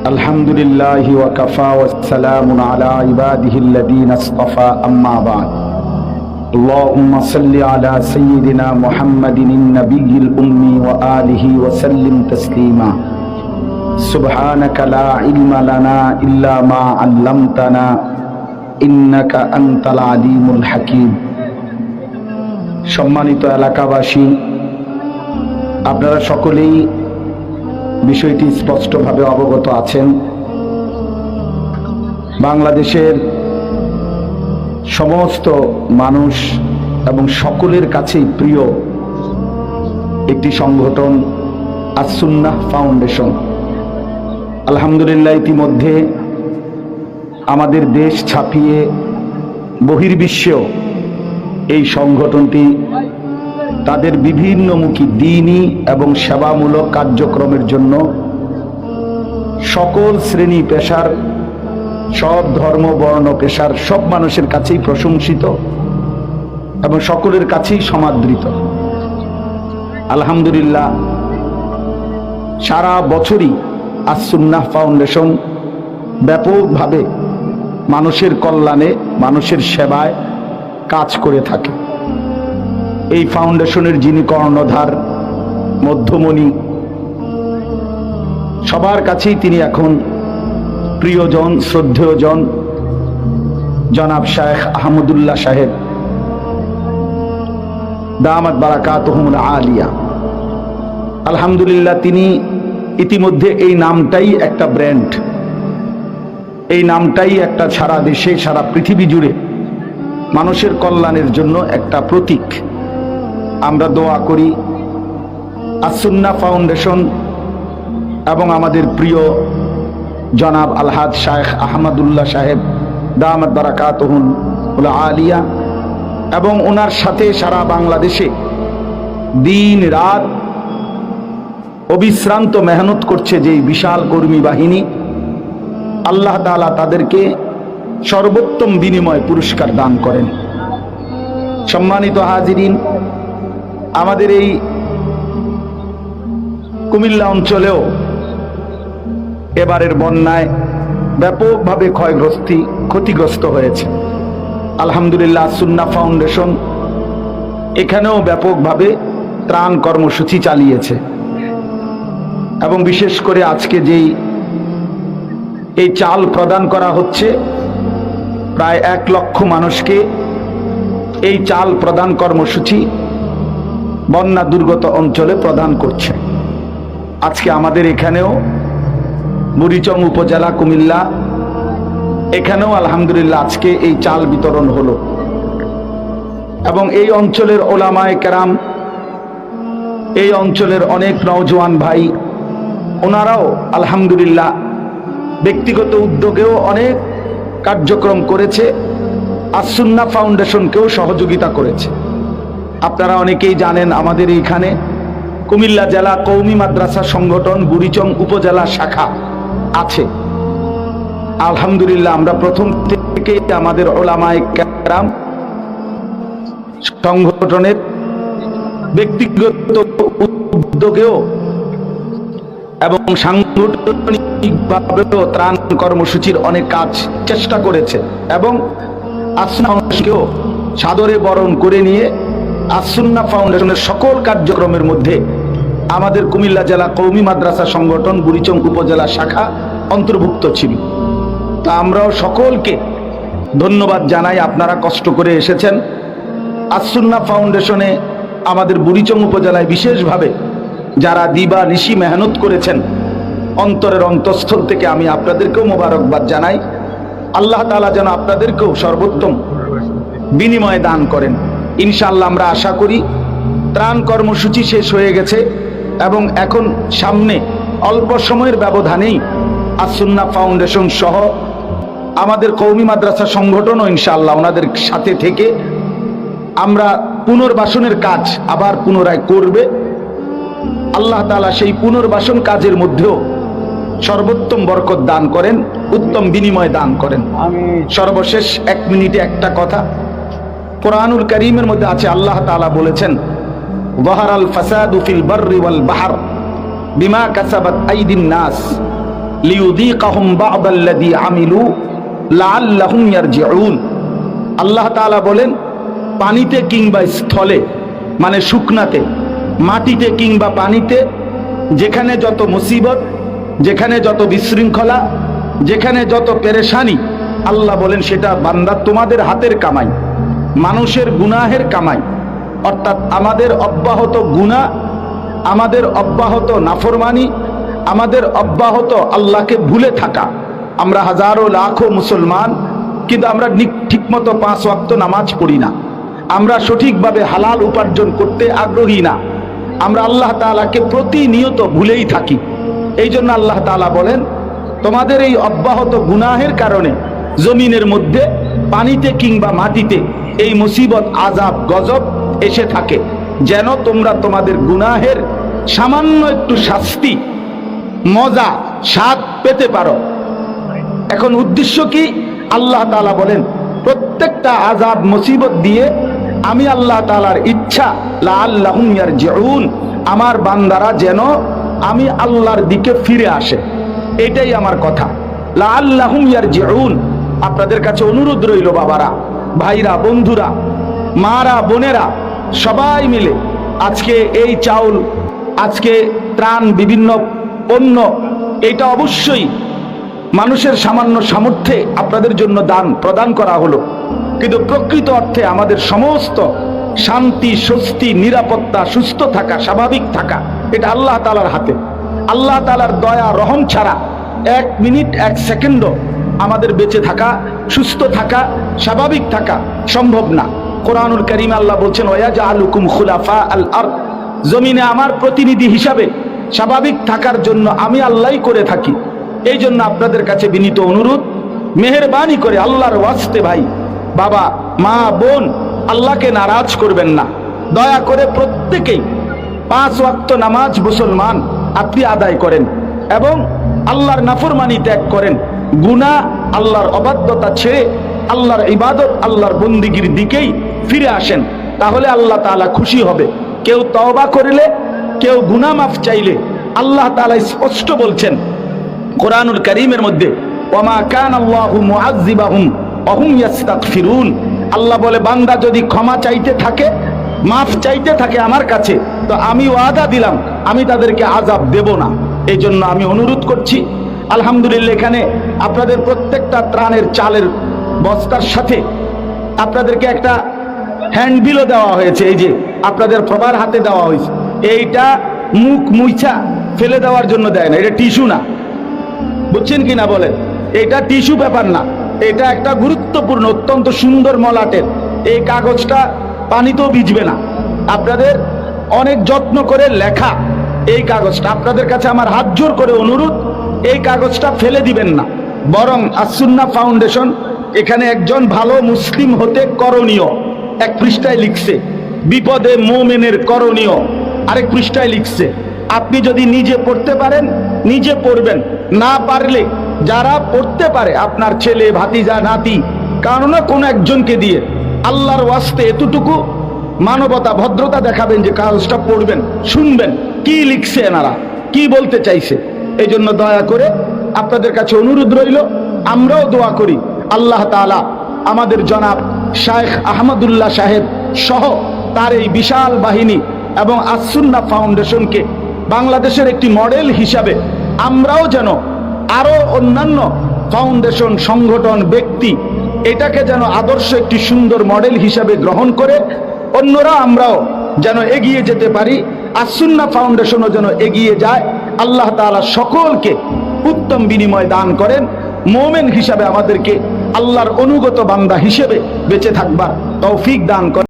আলহামদুলিল্লাহি ওয়া কাফা ওয়া সালামুন আলা ইবাদিহিল্লাযীনা ইসতাফা আম্মা বা'দ। আল্লাহুম্মা সাল্লি আলা সাইয়্যিদিনা মুহাম্মাদিন নাবিয়্যিল উম্মি ওয়া আলিহি ওয়া সাল্লিম তাসলিমা। সুবহানাকা লা ইলমা লানা ইল্লা মা 'আল্লামতানা ইন্নাকা আনতাল আলিমুল হাকীম। সম্মানিত এলাকাবাসী, আপনারা সকলেই বিষয়টি স্পষ্টভাবে অবগত আছেন। বাংলাদেশের সমস্ত মানুষ এবং সকলের কাছেই প্রিয় একটি সংগঠন আস-সুন্নাহ ফাউন্ডেশন। আলহামদুলিল্লাহ, ইতিমধ্যে আমাদের দেশ ছাপিয়ে বহির্বিশ্বেও এই সংগঠনটি তাদের বিভিন্নমুখী দ্বীনি এবং সেবামূলক কার্যক্রমের জন্য সকল শ্রেণী পেশার, সব ধর্ম বর্ণ পেশার সব মানুষের কাছেই প্রশংসিত এবং সকলের কাছেই সমাদৃত। আলহামদুলিল্লাহ, সারা বছরই আস-সুন্নাহ ফাউন্ডেশন ব্যাপকভাবে মানুষের কল্যাণে, মানুষের সেবায় কাজ করে থাকে। এই ফাউন্ডেশনের যিনি কর্ণধার, মধ্যমণি, সবার কাছেই তিনি এখন প্রিয়জন, শ্রদ্ধেয়জন, জনাব শায়েখ আহমদুল্লাহ সাহেব দামাত বারাকাতুহুমুল আলিয়া। আলহামদুলিল্লাহ, তিনি ইতিমধ্যে এই নামটাই একটা ব্র্যান্ড, এই নামটাই একটা সারা দেশে, সারা পৃথিবী জুড়ে মানুষের কল্যাণের জন্য একটা প্রতীক। আমরা দোয়া করি আস-সুন্নাহ ফাউন্ডেশন এবং আমাদের প্রিয় জনাব আলহাজ শায়েখ আহমদুল্লাহ সাহেব দামাত বারাকাতুহুল আলিয়া এবং ওনার সাথে সারা বাংলাদেশে দিন রাত অবিশ্রান্ত মেহনত করছে যে বিশাল কর্মী বাহিনী, আল্লাহ তাআলা তাদেরকে সর্বোত্তম বিনিময় পুরস্কার দান করেন। সম্মানিত হাজিরিন, আমাদের এই কুমিল্লা অঞ্চলেও এবারের বন্যায় ব্যাপকভাবে ক্ষতিগ্রস্ত হয়েছে। আলহামদুলিল্লাহ, সুন্নাহ ফাউন্ডেশন এখানেও ব্যাপকভাবে ত্রাণ কর্মসূচি চালিয়েছে এবং বিশেষ করে আজকে যেই এই চাল প্রদান করা হচ্ছে, প্রায় 1 লক্ষ মানুষকে এই চাল প্রদান কর্মসূচি বন্যা দুর্গত অঞ্চলে প্রদান করছে। আজকে আমাদের এখানেও বুড়িচং উপজেলা কুমিল্লা, এখানেও আলহামদুলিল্লাহ আজকে এই চাল বিতরণ হলো এবং এই অঞ্চলের ওলামায়ে কেরাম, এই অঞ্চলের অনেক নওজোয়ান ভাই, ওনারাও আলহামদুলিল্লাহ ব্যক্তিগত উদ্যোগেও অনেক কার্যক্রম করেছে, আস-সুন্নাহ ফাউন্ডেশনকেও সহযোগিতা করেছে। আপনারা অনেকেই জানেন আমাদের এইখানে কুমিল্লা জেলা কওমি মাদ্রাসা সংগঠন বুড়িচং উপজেলা শাখা আছে। আলহামদুলিল্লাহ, আমরা প্রথম থেকে আমাদের ওলামায়ে কেরাম সংগঠনের ব্যক্তিগত উদ্যোগেও এবং সাংগঠনিকভাবেও ত্রাণ কর্মসূচির অনেক কাজ চেষ্টা করেছে এবং আস-সুন্নাহ ফাউন্ডেশনকেও সাদরে বরণ করে নিয়ে আস-সুন্নাহ ফাউন্ডেশনের সকল কার্যক্রমের মধ্যে আমাদের কুমিল্লা জেলা কওমি মাদ্রাসা সংগঠন বুড়িচং উপজেলা শাখা অন্তর্ভুক্ত ছিল। তা আমরাও সকলকে ধন্যবাদ জানাই, আপনারা কষ্ট করে এসেছেন। আস-সুন্নাহ ফাউন্ডেশনে আমাদের বুড়িচং উপজেলায় বিশেষভাবে যারা দিবা নিশি মেহনত করেছেন, অন্তরের অন্তঃস্থল থেকে আমি আপনাদেরকেও মোবারকবাদ জানাই। আল্লাহ তাআলা যেন আপনাদেরকেও সর্বোত্তম বিনিময় দান করেন। ইনশাআল্লাহ আমরা আশা করি ত্রাণ কর্মসূচি শেষ হয়ে গেছে এবং এখন সামনে অল্প সময়ের ব্যবধানেই আস-সুন্নাহ ফাউন্ডেশন সহ আমাদের কওমি মাদ্রাসা সংগঠনও ইনশাআল্লাহ ওনাদের সাথে থেকে আমরা পুনর্বাসনের কাজ আবার পুনরায় করবে। আল্লাহ তাআলা সেই পুনর্বাসন কাজের মধ্যেও সর্বোত্তম বরকত দান করেন, উত্তম বিনিময় দান করেন। সর্বশেষ 1 মিনিটে একটা কথা, কোরআনুল কারীমের মধ্যে আছে, আল্লাহ তাআলা বলেছেন, যাহারাল ফাসাদু ফিল বাররি ওয়াল বাহর বিমা কাসাবাত আইদিন নাস লিউযীকাহুম বা'দাল্লাযী আমিলু লাআল্লাহুম ইয়ারজিউন। আল্লাহ তাআলা বলেন, পানিতে কিংবা স্থলে, মানে শুকনাতে, মাটিতে কিংবা পানিতে, যেখানে যত মুসিবত, যেখানে যত বিশৃঙ্খলা, যেখানে যত পেরেশানি, আল্লাহ বলেন সেটা বান্দা তোমাদের হাতের কামাই, মানুষের গুনাহের কামাই। অর্থাৎ আমাদের অব্যাহত গুনাহ, আমাদের অব্যাহত নাফরমানি, আমাদের অব্যাহত আল্লাহকে ভুলে থাকা। আমরা হাজারো লাখো মুসলমান, কিন্তু আমরা ঠিকমতো 5 ওয়াক্ত নামাজ পড়ি না। আমরা সঠিকভাবে হালাল উপার্জন করতে আগ্রহী না। আমরা আল্লাহ তাআলাকে প্রতিনিয়ত ভুলেই থাকি। এই জন্য আল্লাহ তাআলা বলেন, তোমাদের এই অব্যাহত গুনাহের কারণে জমিনের মধ্যে পানিতে কিংবা মাটিতে এই মুসিবত, আযাব, গজব এসে থাকে, যেন তোমরা তোমাদের গুনাহের সামান্য একটু শাস্তি, মজা, স্বাদ পেতে পারো। এখন উদ্দেশ্য কি? আল্লাহ তাআলা বলেন, প্রত্যেকটা আযাব মুসিবত দিয়ে আমি আল্লাহ তাআলার ইচ্ছা, লাআল্লাহুম ইয়ারজিউন, আমার বান্দারা যেন আমি আল্লাহর দিকে ফিরে আসে। এটাই আমার কথা, লাআল্লাহুম ইয়ারজিউন। আপনাদের কাছে অনুরোধ রইল, বাবারা, ভাইরা, বন্ধুরা, মারা, বোনেরা, সবাই মিলে আজকে এই চাউল, আজকে ত্রাণ, বিভিন্ন পণ্য, এটা অবশ্যই মানুষের সামান্য সামর্থ্যে আপনাদের জন্য দান প্রদান করা হলো, কিন্তু প্রকৃত অর্থে আমাদের সমস্ত শান্তি, স্বস্তি, নিরাপত্তা, সুস্থ থাকা, স্বাভাবিক থাকা, এটা আল্লাহ তাআলার হাতে। আল্লাহ তাআলার দয়া, রহম ছাড়া 1 মিনিট, 1 সেকেন্ডও আমাদের বেঁচে থাকা, সুস্থ থাকা, স্বাভাবিক থাকা সম্ভব না। কোরআনুল কারীমে আল্লাহ বলছেন, ওয়ায়াজআলুকুম খুলাফা আল আরদ, জমিনে আমার প্রতিনিধি হিসাবে স্বাভাবিক থাকার জন্য আমি আল্লাহই করে থাকি। এই জন্য আপনাদের কাছে বিনীত অনুরোধ, মেহেরবানি করে আল্লাহর ওয়াস্তে, ভাই, বাবা, মা, বোন, আল্লাহকে নারাজ করবেন না। দয়া করে প্রত্যেকেই 5 ওয়াক্ত নামাজ মুসলমান আপনি আদায় করেন এবং আল্লাহর নাফরমানি ত্যাগ করেন। গুনাহ, আল্লাহর অবাধ্যতা ছেড়ে আল্লাহর ইবাদত, আল্লাহর বন্দিগির দিকেই ফিরে আসেন, তাহলে আল্লাহ তাআলা খুশি হবে। কেউ তওবা করলে, কেউ গুনাহ মাফ চাইলে আল্লাহ তাআলা স্পষ্ট বলছেন কোরআনুল কারীমের মধ্যে, ওয়ামা কানাল্লাহু মুআযযিবাহুম ওয়া হুম ইস্তাগফিরুন। আল্লাহ বলে, বান্দা যদি ক্ষমা চাইতে থাকে, মাফ চাইতে থাকে আমার কাছে, তো আমি ওয়াদা দিলাম আমি তাদেরকে আযাব দেব না। এই জন্য আমি অনুরোধ করছি, আলহামদুলিল্লাহ, এখানে আপনাদের প্রত্যেকটা ত্রাণের চালের বস্তার সাথে আপনাদেরকে একটা হ্যান্ডবিলও দেওয়া হয়েছে। এই যে আপনাদের সবার হাতে দেওয়া হয়েছে, এইটা মুখ মুইছা ফেলে দেওয়ার জন্য দেয় না, এটা টিস্যু না, বুঝছেন কি না বলেন? এটা টিস্যু পেপার না, এটা একটা গুরুত্বপূর্ণ, অত্যন্ত সুন্দর মলাটের। এই কাগজটা পানিতেও ভিজবে না। আপনাদের অনেক যত্ন করে লেখা এই কাগজটা, আপনাদের কাছে আমার হাত জোর করে অনুরোধ, এই কাগজটা ফেলে দিবেন না। বরং আস-সুন্নাহ ফাউন্ডেশন এখানে একজন ভালো মুসলিম হতে করণীয় 1 পৃষ্ঠায় লিখছে, বিপদে মুমিনের করণীয় আরেক পৃষ্ঠায় লিখছে। আপনি যদি নিজে পড়তে পারেন নিজে পড়বেন, না পারলে যারা পড়তে পারে, আপনার ছেলে, ভাতিজা, নাতি, কারো না কোনো একজনকে দিয়ে আল্লাহর ওয়াস্তে এতটুকু মানবতা, ভদ্রতা দেখাবেন যে কাগজটা পড়বেন, শুনবেন কি লিখছে এনারা, কি বলতে চাইছে। এই জন্য দয়া করে আপনাদের কাছে অনুরোধ রইল, আমরাও দোয়া করি আল্লাহ তাআলা আমাদের জনাব শায়েখ আহমদুল্লাহ সাহেব সহ তার এই বিশাল বাহিনী এবং আস-সুন্নাহ ফাউন্ডেশনকে বাংলাদেশের একটি মডেল হিসাবে আমরাও যেন আরো অন্যান্য ফাউন্ডেশন, সংগঠন, ব্যক্তি এটাকে যেন আদর্শ একটি সুন্দর মডেল হিসাবে গ্রহণ করে অন্যরা, আমরাও যেন এগিয়ে যেতে পারি, আস-সুন্নাহ ফাউন্ডেশনও যেন এগিয়ে যায়। আল্লাহ তাআলা সকলকে উত্তম বিনিময় দান করেন, মুমিন হিসাবে আমাদেরকে আল্লাহর অনুগত বান্দা হিসেবে বেঁচে থাকবার তৌফিক দান করেন।